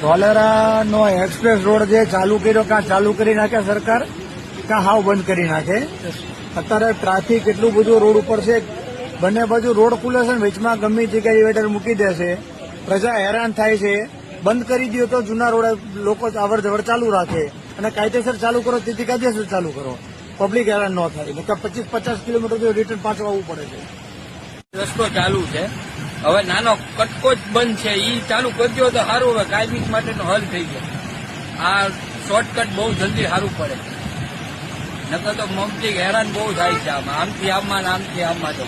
ધોલેરાનો express road જે ચાલુ કર્યો કાં ચાલુ કરી નાખે સરકાર કાં હાવ બંધ કરી નાખે. અત્યારે ટ્રાફિક એટલું બધું રોડ ઉપર છે, બંને બાજુ રોડ ખુલે છે ને વચમાં ગમે જગ્યાએ ડિવાઈડર મૂકી દેશે, પ્રજા હેરાન થાય છે. બંધ કરી દો તો જૂના રોડે લોકો અવર જવર ચાલુ રાખે અને કાયદેસર ચાલુ કરો તેથી કાયદેસર ચાલુ કરો, પબ્લિક હેરાન ન થાય. 25-50 કિલોમીટર રિટર્ન પાછું આવવું પડે છે. રસ્તો ચાલુ છે, હવે નાનો કટકો જ બંધ છે, ઈ ચાલુ કરી દો તો સારું. હવે કાયમી માટેનો હલ થઈ ગયો. આ શોર્ટકટ બહુ જલ્દી સારું પડે, નકર તો પબ્લિક હેરાન બહુ થાય છે. આમથી આમમાં આમથી આમમાં તો